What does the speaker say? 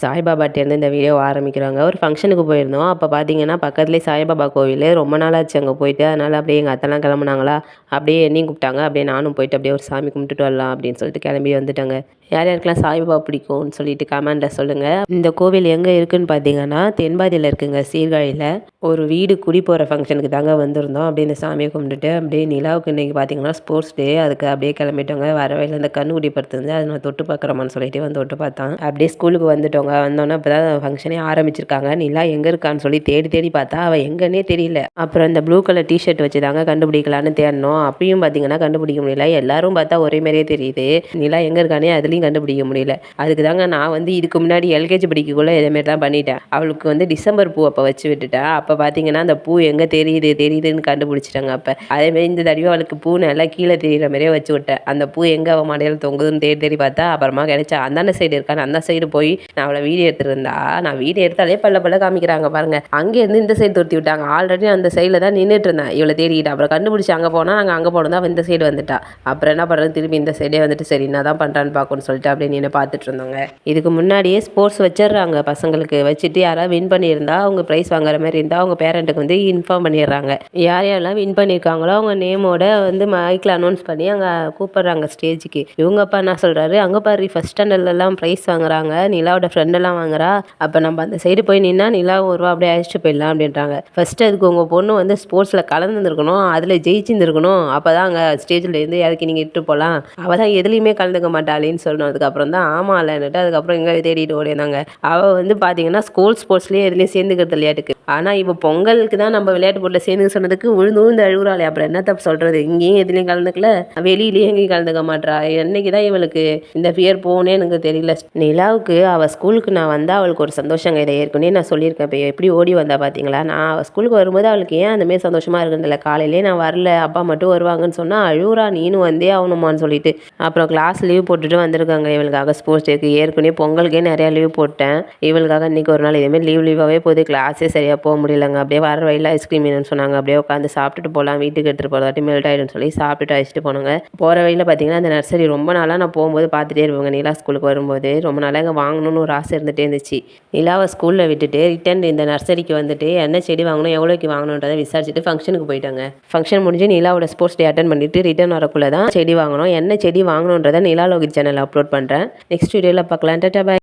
சாய்பாபாட்டேருந்து இந்த வீடியோவை ஆரம்பிக்கிறாங்க. ஒரு ஃபங்ஷனுக்கு போயிருந்தோம். அப்போ பார்த்தீங்கன்னா, பக்கத்துலேயே சாய்பாபா கோவில். ரொம்ப நாளாச்சு அங்கே போயிட்டு. அதனால் அப்படியே எங்கள் அத்தைலாம் கிளம்புனாங்களா, அப்படியே என்னையும் கூப்பிட்டாங்க. அப்படியே நானும் போயிட்டு அப்படியே ஒரு சாமி கும்பிட்டுட்டு வரலாம் அப்படின்னு சொல்லிட்டு கிளம்பி வந்துட்டேங்க. யார் யாருக்கெல்லாம் சாய்பாபா பிடிக்கும்னு சொல்லிட்டு கமெண்ட்டில் சொல்லுங்கள். இந்த கோவில் எங்கே இருக்குதுன்னு பார்த்தீங்கன்னா, தென்பாதியில் இருக்குங்க, சீர்காழியில். ஒரு வீடு குடி போகிற ஃபங்க்ஷனுக்கு தாங்க வந்திருந்தோம். அப்படியே இந்த சாமியை கும்பிட்டுட்டு அப்படியே நிலாவுக்கு இன்றைக்கி பார்த்தீங்கன்னா ஸ்போர்ட்ஸ் டே. அதுக்கு அப்படியே கிளம்பிட்டோங்க. வர வழியில் இந்த கண்ணுக்குட்டி படுத்துருந்து அதை நான் தொட்டு பார்க்குறோமான்னு சொல்லிட்டு வந்து தொட்டு பார்த்தேன். அப்படியே ஸ்கூலுக்கு வந்துட்டோங்க. வந்தோன்னே இப்போ தான் ஃபங்க்ஷனே ஆரம்பிச்சிருக்காங்க. நிலா எங்கே இருக்கான்னு சொல்லி தேடி தேடி பார்த்தா அவள் எங்கன்னே தெரியல. அப்புறம் இந்த ப்ளூ கலர் டிஷர்ட் வச்சு தாங்க கண்டுபிடிக்கலான்னு தேடணும். அப்பயும் பார்த்தீங்கன்னா கண்டுபிடிக்க முடியல. எல்லாரும் பார்த்தா ஒரே மாதிரியே தெரியுது. நிலா எங்கே இருக்கானே அதுலேயும் கண்டுபிடிக்க முடியல. அதுக்கு தாங்க நான் வந்து இதுக்கு முன்னாடி எல்கேஜி படிக்கக்குள்ளே இதேமாரி தான் பண்ணிட்டேன். அவளுக்கு வந்து டிசம்பர் பூ அப்போ வச்சு விட்டுட்டேன். அப்போ பார்த்தீங்கன்னா அந்த பூ எங்கே தெரியுதுன்னு கண்டுபிடிச்சிட்டாங்க. அப்போ அதேமாரி இந்த தடவை அவளுக்கு பூ நல்லா கீழே தெரிகிற மாதிரியே வச்சு விட்டேன். அந்த பூ எங்கே அவள் மடையில் தொங்குதுன்னு தேடி தேடி பார்த்தா அப்புறமா கிடைச்சா அந்தாண்ட சைடு இருக்கான்னு அந்த சைடு போய் நான் அவளை வீடியோ எடுத்துருந்தா. நான் வீடியோ எடுத்தாலே பல்ல காமிக்கிறாங்க பாருங்க. அங்கேருந்து இந்த சைடு துரத்தி விட்டாங்க. ஆல்ரெடி அந்த சைடில் தான் நின்றுட்டு இருந்தேன். இவளை தேடிக்கிட்டா. அப்புறம் கண்டுபிடிச்சி அங்கே போனால் நாங்கள் அங்கே போனோம் தான் இந்த சைடு வந்துட்டா. அப்புறம் என்ன பண்ணுறது, திருப்பி இந்த சைடே வந்துட்டு சரி என்ன தான் பண்ணுறான்னு பார்க்கணும்னு சொல்லிட்டு அப்படியே நின்று பார்த்துட்டு இருந்தோங்க. இதுக்கு முன்னாடியே ஸ்போர்ட்ஸ் வச்சிடுறாங்க பசங்களுக்கு. வச்சுட்டு யாராவது வின் பண்ணியிருந்தா அவங்க ப்ரைஸ் வாங்குற மாதிரி இருந்தால் அவங்க பேரண்ட்டுக்கு வந்து இன்ஃபார்ம் பண்ணிடுறாங்க. யார் யாரெல்லாம் வின் பண்ணியிருக்காங்களோ அவங்க நேமோட வந்து மைக்கில் அனௌன்ஸ் பண்ணி அங்கே கூப்பிட்றாங்க ஸ்டேஜுக்கு. இவங்க அப்பா என்ன சொல்கிறாரு, அங்கே பாரு ஃபஸ்ட் ஸ்டாண்டர்ட்லலாம் ப்ரைஸ் வாங்குறாங்க, நிலாவோட ஃப்ரெண்டெல்லாம் வாங்குறா, அப்போ நம்ம அந்த சைடு போய் நின்னா நிலா ஒரு ரூபா அப்படியே அழைச்சிட்டு போயிடலாம் அப்படின்றாங்க. ஃபஸ்ட்டு அதுக்கு உங்கள் பொண்ணு வந்து ஸ்போர்ட்ஸில் கலந்துருக்கணும், அதில் ஜெயிச்சிருந்துருக்கணும், அப்போ தான் அங்கே ஸ்டேஜில் இருந்து இறக்கி நீங்கள் இட்டு போகலாம். அவள் தான் எதுலேயுமே கலந்துக்க மாட்டாளேன்னு சொல்லணும். அதுக்கப்புறம் தான் ஆமாம் இல்லைன்னுட்டு அதுக்கப்புறம் எங்கே தேடிட்டு ஓடினாங்க. அவள் வந்து பார்த்தீங்கன்னா ஸ்கூல்ஸ்போர்ட்ஸ்லேயே எதுலேயும் சேர்ந்துக்கிறது விளையாட்டுக்கு. ஆனால் இப்போ பொங்கலுக்கு தான் நம்ம விளையாட்டு போட்டில் சேர்ந்து சொன்னதுக்கு விழுந்து அழுகுறாளே. அப்புறம் என்ன தப்பு சொல்கிறது, இங்கேயும் எதுலேயும் கலந்துக்கல, வெளியிலேயே எங்கேயும் கலந்துக்க மாட்டா. என்னைக்கு தான் இவளுக்கு இந்த ஃபியர் போகணுன்னே எனக்கு தெரியல. நிலாவுக்கு அவள் ஸ்கூலுக்கு நான் வந்தால் அவளுக்கு ஒரு சந்தோஷங்க. இதை ஏற்கனவே நான் சொல்லியிருக்கேன். இப்போ எப்படி ஓடி வந்தா பார்த்தீங்களா. நான் அவள் ஸ்கூலுக்கு வரும்போது அவளுக்கு ஏன் அந்தமாரி சந்தோஷமாக இருக்குதில்ல. காலையிலே நான் வரல, அப்பா மட்டும் வருவாங்கன்னு சொன்னால் அழுகுறா, நீனும் வந்தே ஆகணுமான்னு சொல்லிட்டு. அப்புறம் கிளாஸ் லீவ் போட்டுட்டு வந்திருக்காங்க இவளுக்காக ஸ்போர்ட்ஸ் டேக்கு. ஏற்கனவே பொங்கலுக்கே நிறையா லீவ் போட்டேன். இவளுக்காக இன்றைக்கி ஒரு நாள் இதேமாரி லீவாகவே போகுது. கிளாஸே சரியாக போக முடியலங்க. அப்படியே வர வழியில் ஐஸ்கிரீம் வேணும்னு சொன்னாங்க. அப்படியே உட்காந்து சாப்பிட்டுட்டு போகலாம், வீட்டுக்கு எடுத்துகிட்டு போகிறதாட்டி மெல்ட் ஆகிடும்னு சொல்லி சாப்பிட்டுட்டு அழைச்சிட்டு போனாங்க. போகிற வழியில் பார்த்தீங்கன்னா அந்த நர்சரி ரொம்ப நாளாக நான் போகும்போது பார்த்துட்டே இருப்பேங்க. நிலா ஸ்கூலுக்கு வரும்போது ரொம்ப நாளாக இங்கே வாங்கணும்னு ஒரு ஆசை இருந்துகிட்டே இருந்துச்சு. நிலாவை ஸ்கூலில் விட்டுட்டு ரிட்டன் இந்த நர்சரிக்கு வந்துட்டு என்ன செடி வாங்கணும், எவ்வளோக்கு வாங்கணுன்றதை விசாரிச்சுட்டு ஃபங்க்ஷனுக்கு போயிட்டாங்க. ஃபங்க்ஷன் முடிஞ்சு நிலாவோட ஸ்போர்ட்ஸ் டே அட்டன் பண்ணிட்டு ரிட்டன் வரக்குள்ளே தான் செடி வாங்கணும். என்ன செடி வாங்கணுன்றதை நிலா லோகித் சேனல் அப்லோட் பண்ணுறேன். நெக்ஸ்ட் வீடியோவில் பார்க்கலாம். Tata bye.